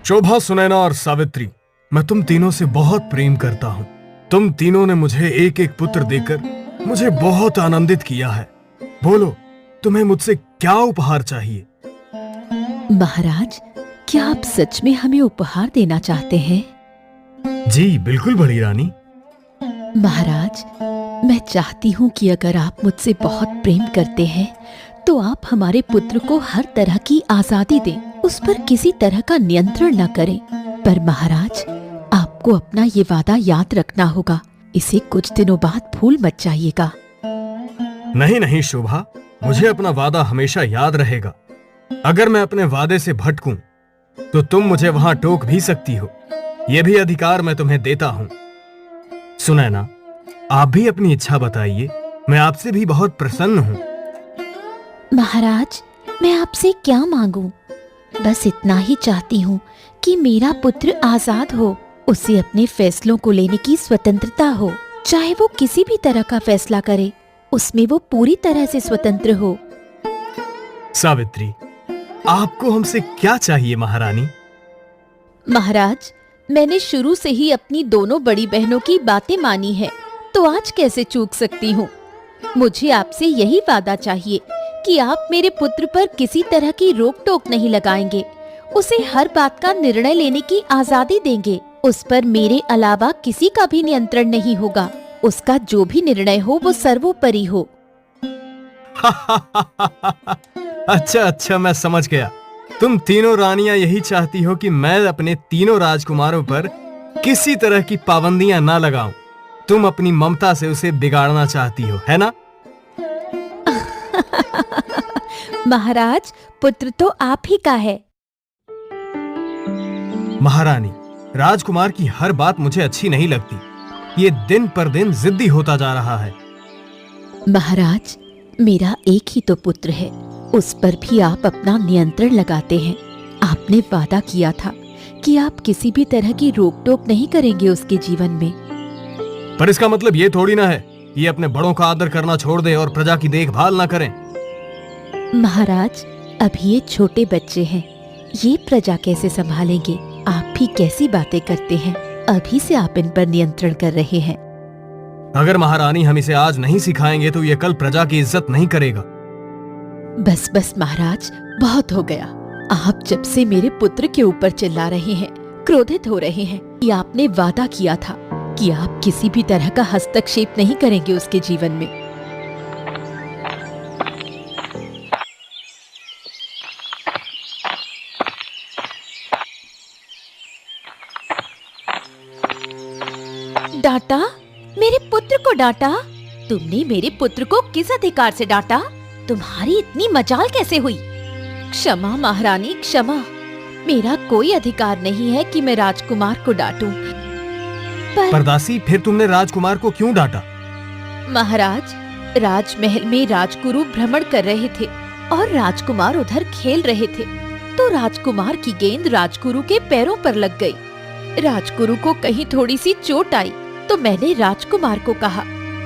शोभा, सुनैना और सावित्री, मैं तुम तीनों से बहुत प्रेम करता हूँ। तुम तीनों ने मुझे एक एक पुत्र देकर मुझे बहुत आनंदित किया है। बोलो, तुम्हें मुझसे क्या उपहार चाहिए? महाराज, क्या आप सच में हमें उपहार देना चाहते हैं? जी बिल्कुल बड़ी रानी। महाराज, मैं चाहती हूँ कि अगर आप मुझसे बहुत प्रेम करते हैं तो आप हमारे पुत्र को हर तरह की आजादी दें, उस पर किसी तरह का नियंत्रण न करें। पर महाराज, आपको अपना ये वादा याद रखना होगा। इसे कुछ दिनों बाद भूल मत जाइएगा। नहीं नहीं शोभा, मुझे अपना वादा हमेशा याद रहेगा। अगर मैं अपने वादे से भटकूं तो तुम मुझे वहां टोक भी सकती हो। यह भी अधिकार मैं तुम्हें देता हूं। सुनैना, आप भी अपनी इच्छा बताइए। मैं आपसे भी बहुत प्रसन्न हूं। महाराज, मैं आपसे क्या मांगूं? बस इतना ही चाहती हूँ कि मेरा पुत्र आजाद हो, उसे अपने फैसलों को लेने की स्वतंत्रता हो। चाहे वो किसी भी तरह का फैसला करे, उसमें वो पूरी तरह से स्वतंत्र हो। सावित्री, आपको हमसे क्या चाहिए महारानी? महाराज, मैंने शुरू से ही अपनी दोनों बड़ी बहनों की बातें मानी है, तो आज कैसे चूक सकती हूँ? मुझे आपसे यही वादा चाहिए कि आप मेरे पुत्र पर किसी तरह की रोक टोक नहीं लगाएंगे, उसे हर बात का निर्णय लेने की आजादी देंगे। उस पर मेरे अलावा किसी का भी नियंत्रण नहीं होगा। उसका जो भी निर्णय हो वो सर्वोपरि हो। अच्छा अच्छा, मैं समझ गया। तुम तीनों रानियां यही चाहती हो कि मैं अपने तीनों राजकुमारों पर किसी तरह की पाबंदियां ना लगाऊं। तुम अपनी ममता से उसे बिगाड़ना चाहती हो, है ना? महाराज, पुत्र तो आप ही का है। महारानी, राजकुमार की हर बात मुझे अच्छी नहीं लगती। ये दिन पर दिन जिद्दी होता जा रहा है। महाराज, मेरा एक ही तो पुत्र है, उस पर भी आप अपना नियंत्रण लगाते हैं। आपने वादा किया था कि आप किसी भी तरह की रोक टोक नहीं करेंगे उसके जीवन में। पर इसका मतलब ये थोड़ी ना है ये अपने बड़ों का आदर करना छोड़ दे और प्रजा की देखभाल ना करें। महाराज, अभी ये छोटे बच्चे हैं, ये प्रजा कैसे संभालेंगे? आप भी कैसी बातें करते हैं? अभी से आप इन पर नियंत्रण कर रहे हैं। अगर महारानी हम इसे आज नहीं सिखाएंगे तो ये कल प्रजा की इज्जत नहीं करेगा। बस बस महाराज, बहुत हो गया। आप जब से मेरे पुत्र के ऊपर चिल्ला रहे हैं, क्रोधित हो रहे हैं कि आपने वादा किया था कि आप किसी भी तरह का हस्तक्षेप नहीं करेंगे उसके जीवन में। डांटा? मेरे पुत्र को डांटा? तुमने मेरे पुत्र को किस अधिकार से डांटा? तुम्हारी इतनी मजाल कैसे हुई? क्षमा महारानी, क्षमा। मेरा कोई अधिकार नहीं है कि मैं राजकुमार को डांटूं। पर दासी, फिर तुमने राजकुमार को क्यों डांटा? महाराज, राजमहल में राजगुरु भ्रमण कर रहे थे और राजकुमार उधर खेल रहे थे, तो राजकुमार की गेंद राजगुरु के पैरों पर लग गई। राजगुरु को कहीं थोड़ी सी चोट आई तो मैंने राजकुमार को कहा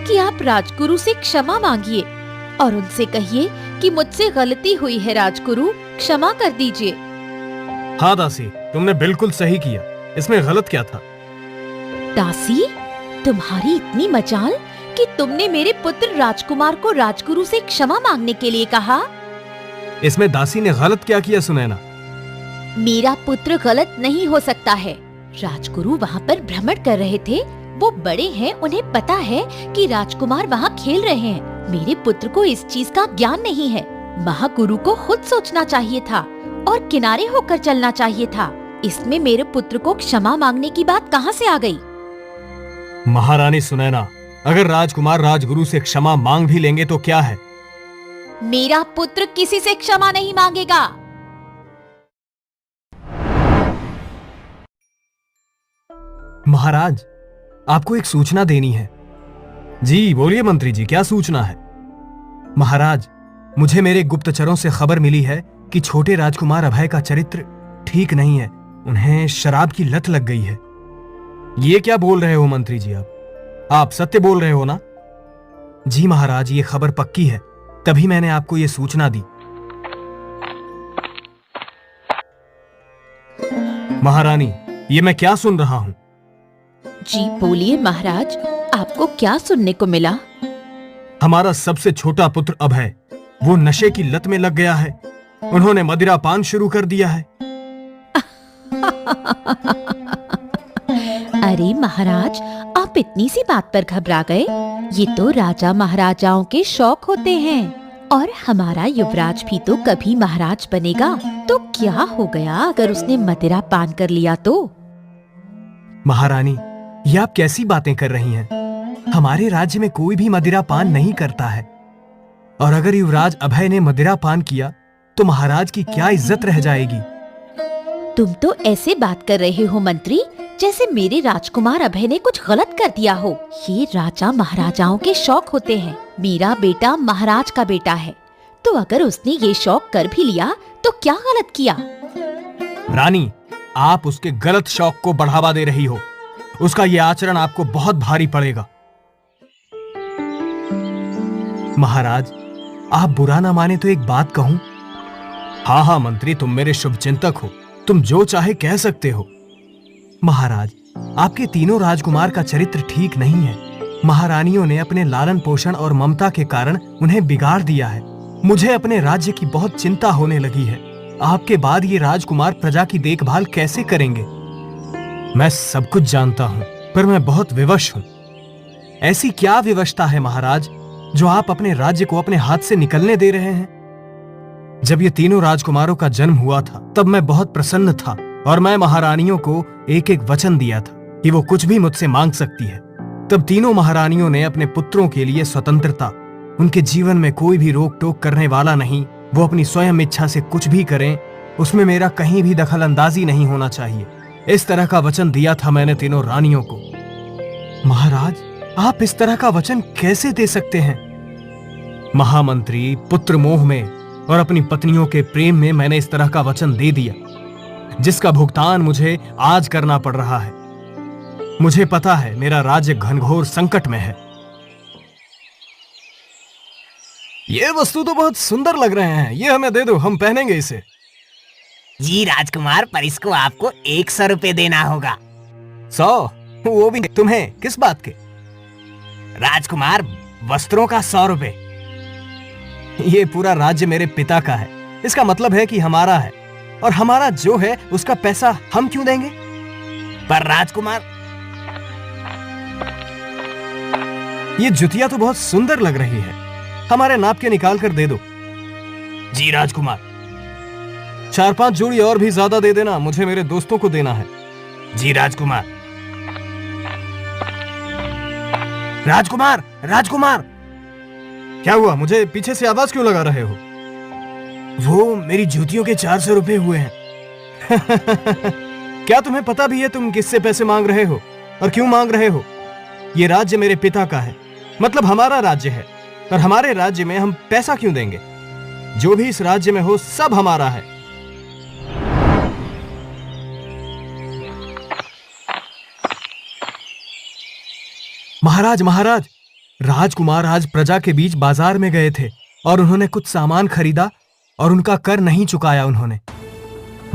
कि आप राजगुरु से क्षमा मांगिए और उनसे कहिए कि मुझसे गलती हुई है, राजगुरु क्षमा कर दीजिए। हाँ दासी, तुमने बिल्कुल सही किया। इसमें गलत क्या था? दासी, तुम्हारी इतनी मजाल कि तुमने मेरे पुत्र राजकुमार को राजगुरु से क्षमा मांगने के लिए कहा। इसमें दासी ने गलत क्या किया सुनैना? मेरा पुत्र गलत नहीं हो सकता है। राजगुरु वहाँ पर भ्रमण कर रहे थे, वो बड़े हैं, उन्हें पता है कि राजकुमार वहाँ खेल रहे हैं। मेरे पुत्र को इस चीज का ज्ञान नहीं है। महागुरु को खुद सोचना चाहिए था और किनारे होकर चलना चाहिए था। इसमें मेरे पुत्र को क्षमा मांगने की बात कहाँ से आ गई? महारानी सुनैना, अगर राजकुमार राजगुरु से क्षमा मांग भी लेंगे तो क्या है? मेरा पुत्र किसी से क्षमा नहीं मांगेगा। महाराज, आपको एक सूचना देनी है। जी बोलिए मंत्री जी, क्या सूचना है? महाराज, मुझे मेरे गुप्तचरों से खबर मिली है कि छोटे राजकुमार अभय का चरित्र ठीक नहीं है। उन्हें शराब की लत लग गई है। ये क्या बोल रहे हो मंत्री जी? आप सत्य बोल रहे हो ना? जी महाराज, ये खबर पक्की है, तभी मैंने आपको ये सूचना दी। महारानी, ये मैं क्या सुन रहा हूँ? जी बोलिए महाराज, आपको क्या सुनने को मिला? हमारा सबसे छोटा पुत्र अभय, वो नशे की लत में लग गया है। उन्होंने मदिरा पान शुरू कर दिया है। अरे महाराज, आप इतनी सी बात पर घबरा गए? ये तो राजा महाराजाओं के शौक होते हैं, और हमारा युवराज भी तो कभी महाराज बनेगा। तो क्या हो गया अगर उसने मदिरा पान कर लिया तो? महारानी, ये आप कैसी बातें कर रही हैं? हमारे राज्य में कोई भी मदिरा पान नहीं करता है। और अगर युवराज अभय ने मदिरा पान किया तो महाराज की क्या इज्जत रह जाएगी? तुम तो ऐसे बात कर रहे हो मंत्री, जैसे मेरे राजकुमार अभय ने कुछ गलत कर दिया हो। ये राजा महाराजाओं के शौक होते हैं। मेरा बेटा महाराज का बेटा है, तो अगर उसने ये शौक कर भी लिया तो क्या गलत किया? रानी, आप उसके गलत शौक को बढ़ावा दे रही हो। उसका ये आचरण आपको बहुत भारी पड़ेगा। महाराज, आप बुरा ना माने तो एक बात कहूं? हाँ हाँ मंत्री, तुम मेरे शुभ चिंतक हो, तुम जो चाहे कह सकते हो। महाराज, आपके तीनों राजकुमार का चरित्र ठीक नहीं है। महारानियों ने अपने लालन पोषण और ममता के कारण उन्हें बिगाड़ दिया है। मुझे अपने राज्य की बहुत चिंता होने लगी है। आपके बाद ये राजकुमार प्रजा की देखभाल कैसे करेंगे? मैं सब कुछ जानता हूँ, पर मैं बहुत विवश हूँ। ऐसी क्या विवशता है महाराज, जो आप अपने राज्य को अपने हाथ से निकलने दे रहे हैं? जब ये तीनों राजकुमारों का जन्म हुआ था, तब मैं बहुत प्रसन्न था, और मैं महारानियों को एक एक वचन दिया था कि वो कुछ भी मुझसे मांग सकती है। तब तीनों महारानियों ने अपने पुत्रों के लिए स्वतंत्रता, उनके जीवन में कोई भी रोक टोक करने वाला नहीं, वो अपनी स्वयं इच्छा से कुछ भी करें, उसमें मेरा कहीं भी दखल अंदाजी नहीं होना चाहिए। इस तरह का वचन दिया था मैंने तीनों रानियों को। महाराज, आप इस तरह का वचन कैसे दे सकते हैं? महामंत्री, पुत्र मोह में और अपनी पत्नियों के प्रेम में मैंने इस तरह का वचन दे दिया, जिसका भुगतान मुझे आज करना पड़ रहा है। मुझे पता है मेरा राज्य घनघोर संकट में है। ये वस्तु तो बहुत सुंदर लग रहे हैं, ये हमें दे दो, हम पहनेंगे इसे। जी राजकुमार, पर इसको आपको 100 रुपए देना होगा। 100? वो भी तुम्हें? किस बात के? राजकुमार, वस्त्रों का 100 रुपए। ये पूरा राज्य मेरे पिता का है, इसका मतलब है कि हमारा है, और हमारा जो है उसका पैसा हम क्यों देंगे? पर राजकुमार, ये जुतिया तो बहुत सुंदर लग रही है, हमारे नाप के निकाल कर दे दो। जी राजकुमार। 4-5 जोड़ी और भी ज्यादा दे देना, मुझे मेरे दोस्तों को देना है। जी राजकुमार। राजकुमार, राजकुमार! क्या हुआ? मुझे पीछे से आवाज क्यों लगा रहे हो? वो मेरी जूतियों के 400 रुपए हुए हैं। क्या तुम्हें पता भी है तुम किससे पैसे मांग रहे हो और क्यों मांग रहे हो? ये राज्य मेरे पिता का है, मतलब हमारा राज्य है, और हमारे राज्य में हम पैसा क्यों देंगे? जो भी इस राज्य में हो सब हमारा है। महाराज, महाराज, राजकुमार आज प्रजा के बीच बाजार में गए थे और उन्होंने कुछ सामान खरीदा और उनका कर नहीं चुकाया उन्होंने।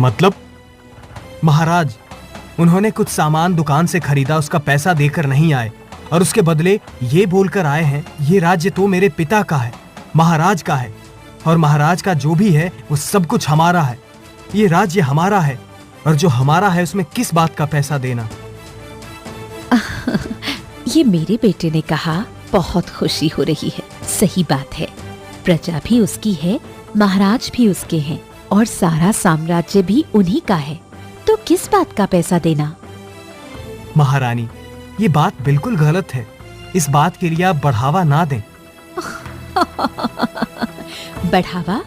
मतलब? महाराज, उन्होंने कुछ सामान दुकान से खरीदा, उसका पैसा देकर नहीं आए, और उसके बदले ये बोलकर आए हैं ये राज्य तो मेरे पिता का है, महाराज का है, और महाराज का जो भी है वो सब कुछ हमारा है। ये राज्य हमारा है, और जो हमारा है उसमें किस बात का पैसा देना? ये मेरे बेटे ने कहा, बहुत खुशी हो रही है। सही बात है, प्रजा भी उसकी है, महाराज भी उसके हैं, और सारा साम्राज्य भी उन्हीं का है, तो किस बात का पैसा देना? महारानी, ये बात बिल्कुल गलत है। इस बात के लिए आप बढ़ावा ना दें। बढ़ावा?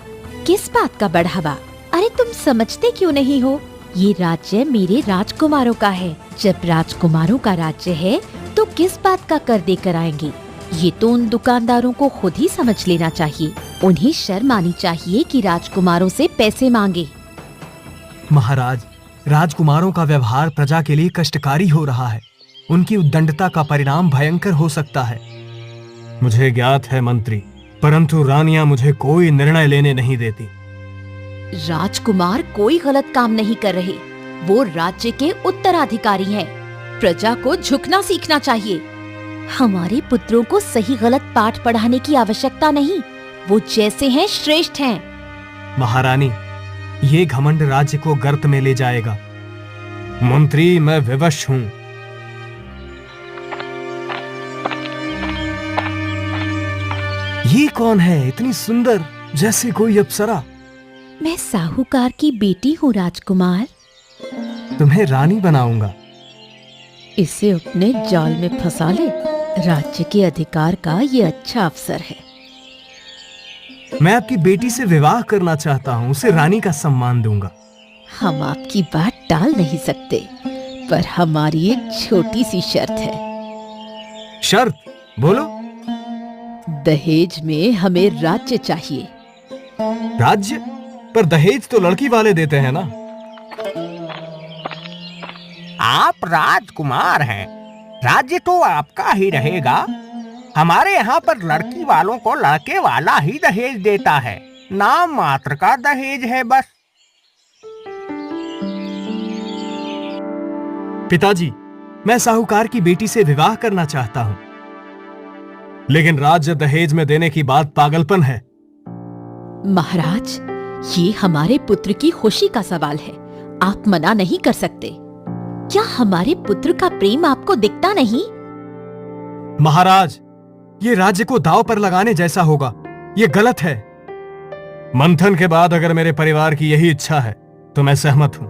किस बात का बढ़ावा? अरे तुम समझते क्यों नहीं हो? ये राज्य मेरे राजकुमारों का है। जब राजकुमारों का राज्य है तो किस बात का कर देकर आएंगे? ये तो उन दुकानदारों को खुद ही समझ लेना चाहिए। उन्हें शर्म आनी चाहिए कि राजकुमारों से पैसे मांगे। महाराज, राजकुमारों का व्यवहार प्रजा के लिए कष्टकारी हो रहा है। उनकी उद्दंडता का परिणाम भयंकर हो सकता है। मुझे ज्ञात है मंत्री, परंतु रानियां मुझे कोई निर्णय लेने नहीं देती। राजकुमार कोई गलत काम नहीं कर रहे। वो राज्य के उत्तराधिकारी हैं। प्रजा को झुकना सीखना चाहिए। हमारे पुत्रों को सही गलत पाठ पढ़ाने की आवश्यकता नहीं। वो जैसे हैं श्रेष्ठ हैं। महारानी, ये घमंड राज्य को गर्त में ले जाएगा। मंत्री, मैं विवश हूं। ये कौन है, इतनी सुंदर, जैसे कोई अप्सरा? मैं साहूकार की बेटी हूँ राजकुमार। तुम्हें रानी बनाऊंगा। इसे अपने जाल में फंसा ले। राज्य के अधिकार का ये अच्छा अवसर है। मैं आपकी बेटी से विवाह करना चाहता हूँ, उसे रानी का सम्मान दूंगा। हम आपकी बात टाल नहीं सकते, पर हमारी एक छोटी सी शर्त है। शर्त? बोलो। दहेज में हमें राज्य चाहिए। राज्य? पर दहेज तो लड़की वाले देते हैं ना। आप राजकुमार हैं, राज्य तो आपका ही रहेगा। हमारे यहाँ पर लड़की वालों को लड़के वाला ही दहेज देता है। नाम मात्र का दहेज है बस। पिताजी, मैं साहूकार की बेटी से विवाह करना चाहता हूँ, लेकिन राज्य दहेज में देने की बात पागलपन है। महाराज, ये हमारे पुत्र की खुशी का सवाल है। आप मना नहीं कर सकते। क्या हमारे पुत्र का प्रेम आपको दिखता नहीं? महाराज, ये राज्य को दांव पर लगाने जैसा होगा। ये गलत है। मंथन के बाद अगर मेरे परिवार की यही इच्छा है तो मैं सहमत हूं।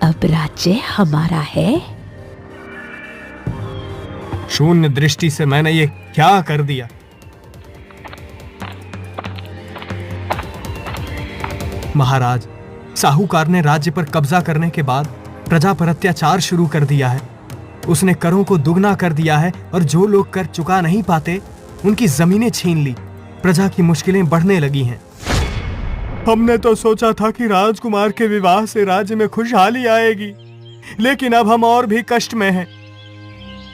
अब राज्य हमारा है। शून्य दृष्टि से मैंने ये क्या कर दिया? महाराज, साहूकार ने राज्य पर कब्जा करने के बाद प्रजा पर अत्याचार शुरू कर दिया है। उसने करों को दुगना कर दिया है और जो लोग कर चुका नहीं पाते उनकी जमीनें छीन ली। प्रजा की मुश्किलें बढ़ने लगी हैं। हमने तो सोचा था कि राजकुमार के विवाह से राज्य में खुशहाली आएगी, लेकिन अब हम और भी कष्ट में हैं।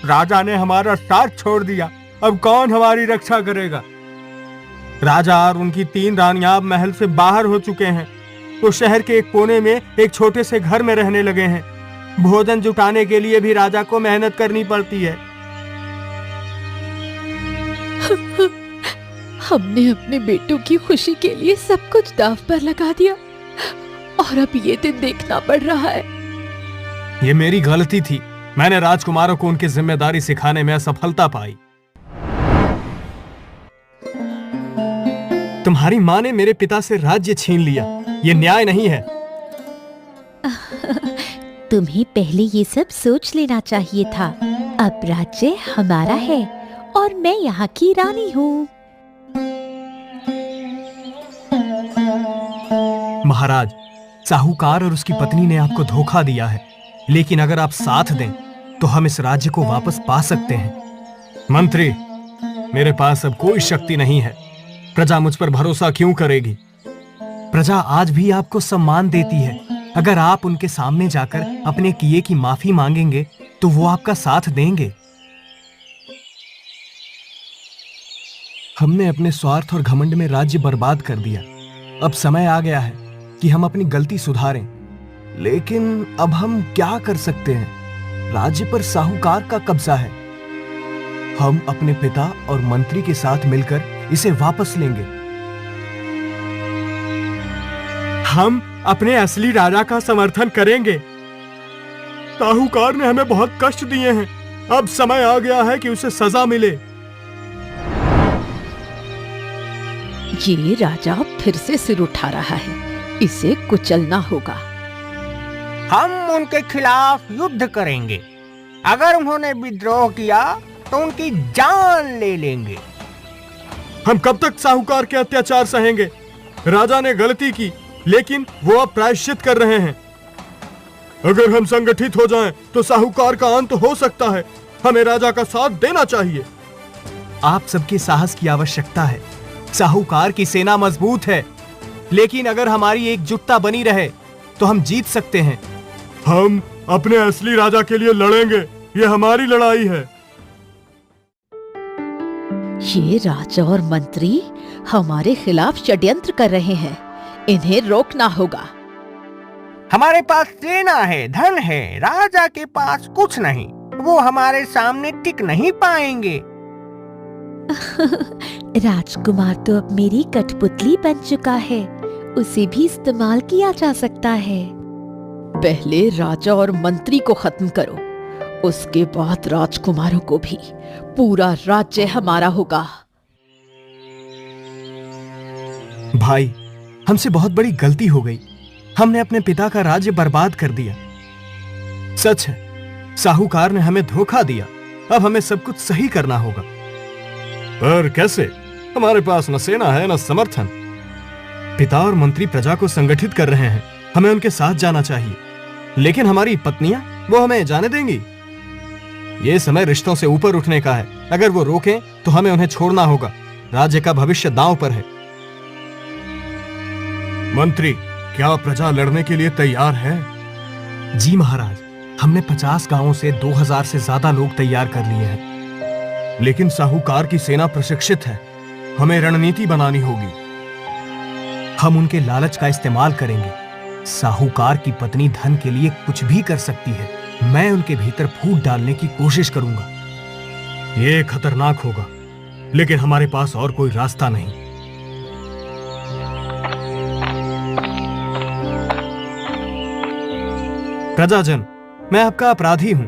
राजा ने हमारा साथ छोड़ दिया, अब कौन हमारी रक्षा करेगा? राजा और उनकी 3 रानियां महल से बाहर हो चुके हैं। वो शहर के एक कोने में एक छोटे से घर में रहने लगे हैं। भोजन जुटाने के लिए भी राजा को मेहनत करनी पड़ती है। हमने अपने बेटों की खुशी के लिए सब कुछ दांव पर लगा दिया और अब ये दिन देखना पड़ रहा है। ये मेरी गलती थी। मैंने राजकुमारों को उनकी जिम्मेदारी सिखाने में असफलता पाई। तुम्हारी माँ ने मेरे पिता से राज्य छीन लिया। ये न्याय नहीं है। तुम्हें पहले ये सब सोच लेना चाहिए था। अब राज्य हमारा है और मैं यहाँ की रानी हूँ। महाराज, साहूकार और उसकी पत्नी ने आपको धोखा दिया है, लेकिन अगर आप साथ दें तो हम इस राज्य को वापस पा सकते हैं। मंत्री, मेरे पास अब कोई शक्ति नहीं है। प्रजा मुझ पर भरोसा क्यों करेगी? प्रजा आज भी आपको सम्मान देती है। अगर आप उनके सामने जाकर अपने किए की माफी मांगेंगे तो वो आपका साथ देंगे। हमने अपने स्वार्थ और घमंड में राज्य बर्बाद कर दिया। अब समय आ गया है कि हम अपनी गलती सुधारें। लेकिन अब हम क्या कर सकते हैं? राज्य पर साहूकार का कब्जा है। हम अपने पिता और मंत्री के साथ मिलकर इसे वापस लेंगे। हम अपने असली राजा का समर्थन करेंगे। साहूकार ने हमें बहुत कष्ट दिए हैं। अब समय आ गया है कि उसे सजा मिले। ये राजा फिर से सिर उठा रहा है। इसे कुचलना होगा। हम उनके खिलाफ युद्ध करेंगे। अगर उन्होंने विद्रोह किया तो उनकी जान ले लेंगे। हम कब तक साहूकार के अत्याचार सहेंगे? राजा ने गलती की, लेकिन वो अब प्रायश्चित कर रहे हैं। अगर हम संगठित हो जाएं, तो साहूकार का अंत हो सकता है। हमें राजा का साथ देना चाहिए। आप सबके साहस की आवश्यकता है। साहूकार की सेना मजबूत है, लेकिन अगर हमारी एकजुटता बनी रहे तो हम जीत सकते हैं। हम अपने असली राजा के लिए लड़ेंगे। ये हमारी लड़ाई है। ये राजा और मंत्री हमारे खिलाफ षड्यंत्र कर रहे हैं। इन्हें रोकना होगा। हमारे पास सेना है, धन है, राजा के पास कुछ नहीं। वो हमारे सामने टिक नहीं पाएंगे। राजकुमार तो अब मेरी कठपुतली बन चुका है, उसे भी इस्तेमाल किया जा सकता है। पहले राजा और मंत्री को खत्म करो, उसके बाद राजकुमारों को भी। पूरा राज्य हमारा होगा। भाई, हमसे बहुत बड़ी गलती हो गई। हमने अपने पिता का राज्य बर्बाद कर दिया। सच है, साहूकार ने हमें धोखा दिया। अब हमें सब कुछ सही करना होगा। पर कैसे? हमारे पास न सेना है न समर्थन। पिता और मंत्री प्रजा को संगठित कर रहे हैं, हमें उनके साथ जाना चाहिए। लेकिन हमारी पत्नियां, वो हमें जाने देंगी? ये समय रिश्तों से ऊपर उठने का है। अगर वो रोकें तो हमें उन्हें छोड़ना होगा। राज्य का भविष्य दांव पर है। मंत्री, क्या प्रजा लड़ने के लिए तैयार है? जी महाराज, हमने 50 गांवों से 2000 से ज्यादा लोग तैयार कर लिए हैं। लेकिन साहूकार की सेना प्रशिक्षित है। हमें रणनीति बनानी होगी। हम उनके लालच का इस्तेमाल करेंगे। साहूकार की पत्नी धन के लिए कुछ भी कर सकती है। मैं उनके भीतर फूट डालने की कोशिश करूंगा। ये खतरनाक होगा, लेकिन हमारे पास और कोई रास्ता नहीं। प्रजाजन, मैं आपका अपराधी हूं।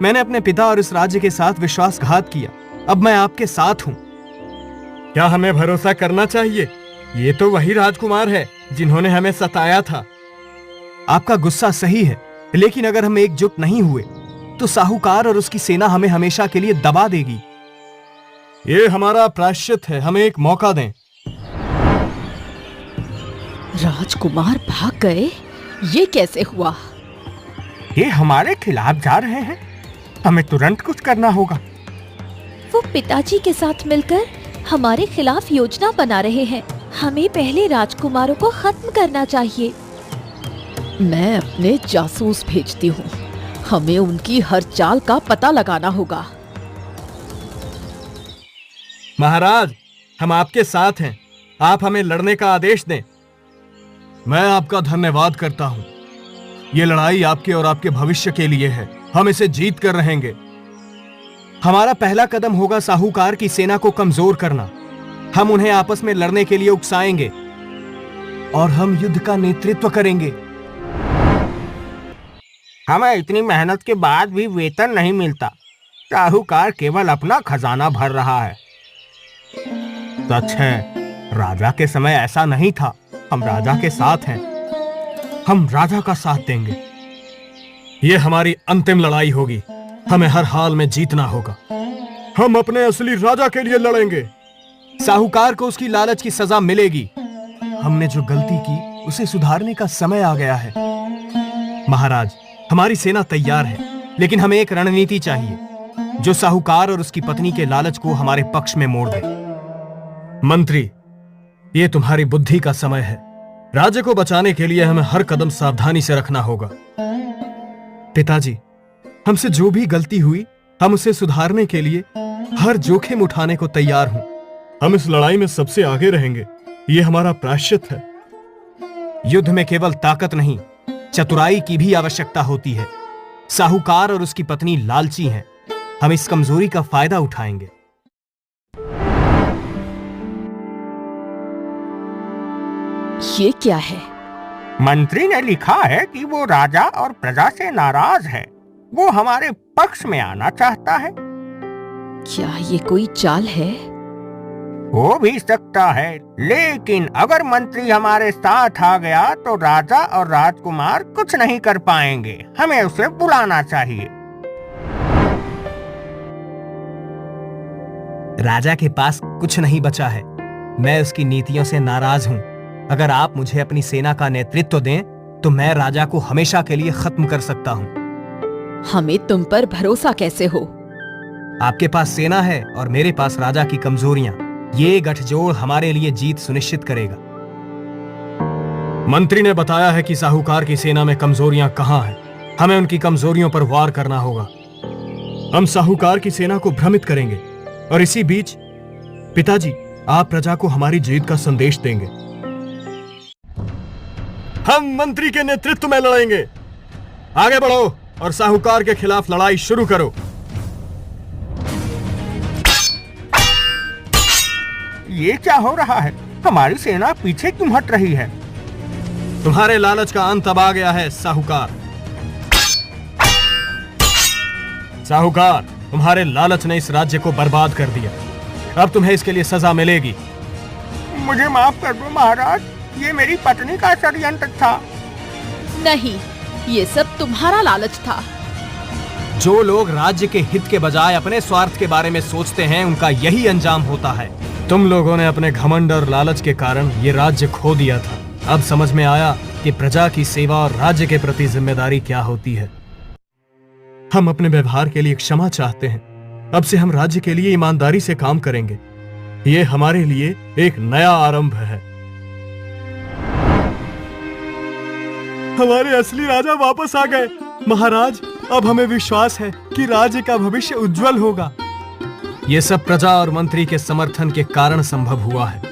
मैंने अपने पिता और इस राज्य के साथ विश्वासघात किया। अब मैं आपके साथ हूं। क्या हमें भरोसा करना चाहिए? ये तो वही राजकुमार है जिन्होंने हमें सताया था। आपका गुस्सा सही है, लेकिन अगर हम एकजुट नहीं हुए तो साहूकार और उसकी सेना हमें हमेशा के लिए दबा देगी। ये हमारा प्रायश्चित है, हमें एक मौका दें। राजकुमार भाग गए? ये कैसे हुआ? ये हमारे खिलाफ जा रहे हैं। हमें तुरंत कुछ करना होगा। वो पिताजी के साथ मिलकर हमारे खिलाफ योजना बना रहे हैं। हमें पहले राजकुमारों को खत्म करना चाहिए। मैं अपने जासूस भेजती हूँ। हमें उनकी हर चाल का पता लगाना होगा। महाराज, हम आपके साथ हैं। आप हमें लड़ने का आदेश दें। मैं आपका धन्यवाद करता हूं। ये लड़ाई आपके और आपके भविष्य के लिए है। हम इसे जीत कर रहेंगे। हमारा पहला कदम होगा साहूकार की सेना को कमजोर करना। हम उन्हें आपस में लड़ने के लिए उकसाएंगे और हम युद्ध का नेतृत्व करेंगे। हमें इतनी मेहनत के बाद भी वेतन नहीं मिलता। साहूकार केवल अपना खजाना भर रहा है। सच है, राजा के समय ऐसा नहीं था। हम राजा के साथ हैं। हम राजा का साथ देंगे। ये हमारी अंतिम लड़ाई होगी। हमें हर हाल में जीतना होगा। हम अपने असली राजा के लिए लड़ेंगे। साहूकार को उसकी लालच की सजा मिलेगी। हमने जो गलती की उसे सुधारने का समय आ गया है। महाराज, हमारी सेना तैयार है, लेकिन हमें एक रणनीति चाहिए जो साहूकार और उसकी पत्नी के लालच को हमारे पक्ष में मोड़ दे। मंत्री, ये तुम्हारी बुद्धि का समय है। राज्य को बचाने के लिए हमें हर कदम सावधानी से रखना होगा। पिताजी, हमसे जो भी गलती हुई, हम उसे सुधारने के लिए हर जोखिम उठाने को तैयार हूं। हम इस लड़ाई में सबसे आगे रहेंगे। ये हमारा प्रायश्चित है। युद्ध में केवल ताकत नहीं, चतुराई की भी आवश्यकता होती है। साहूकार और उसकी पत्नी लालची हैं। हम इस कमजोरी का फायदा उठाएंगे। ये क्या है? मंत्री ने लिखा है कि वो राजा और प्रजा से नाराज है। वो हमारे पक्ष में आना चाहता है। क्या ये कोई चाल है? हो भी सकता है, लेकिन अगर मंत्री हमारे साथ आ गया तो राजा और राजकुमार कुछ नहीं कर पाएंगे। हमें उसे बुलाना चाहिए। राजा के पास कुछ नहीं बचा है। मैं उसकी नीतियों से नाराज हूं। अगर आप मुझे अपनी सेना का नेतृत्व दें तो मैं राजा को हमेशा के लिए खत्म कर सकता हूं। हमें तुम पर भरोसा कैसे हो? आपके पास सेना है और मेरे पास राजा की कमजोरियां। ये गठजोड़ हमारे लिए जीत सुनिश्चित करेगा। मंत्री ने बताया है कि साहूकार की सेना में कमजोरियां कहां हैं। हमें उनकी कमजोरियों पर वार करना होगा। हम साहूकार की सेना को भ्रमित करेंगे और इसी बीच पिताजी, आप प्रजा को हमारी जीत का संदेश देंगे। हम मंत्री के नेतृत्व में लड़ेंगे। आगे बढ़ो और साहूकार के खिलाफ लड़ाई शुरू करो। ये क्या हो रहा है? हमारी सेना पीछे क्यों हट रही है? तुम्हारे लालच का अंत अब आ गया है साहूकार। साहूकार, तुम्हारे लालच ने इस राज्य को बर्बाद कर दिया। अब तुम्हें इसके लिए सजा मिलेगी। मुझे माफ कर दो महाराज, ये मेरी पत्नी का षड्यंत्र था। नहीं, ये सब तुम्हारा लालच था। जो लोग राज्य के हित के बजाय अपने स्वार्थ के बारे में सोचते हैं, उनका यही अंजाम होता है। तुम लोगों ने अपने घमंड और लालच के कारण ये राज्य खो दिया था। अब समझ में आया कि प्रजा की सेवा और राज्य के प्रति जिम्मेदारी क्या होती है। हम अपने व्यवहार के लिए क्षमा चाहते हैं। अब से हम राज्य के लिए ईमानदारी से काम करेंगे। ये हमारे लिए एक नया आरंभ है। हमारे असली राजा वापस आ गए। महाराज, अब हमें विश्वास है कि राज्य का भविष्य उज्जवल होगा। ये सब प्रजा और मंत्री के समर्थन के कारण संभव हुआ है।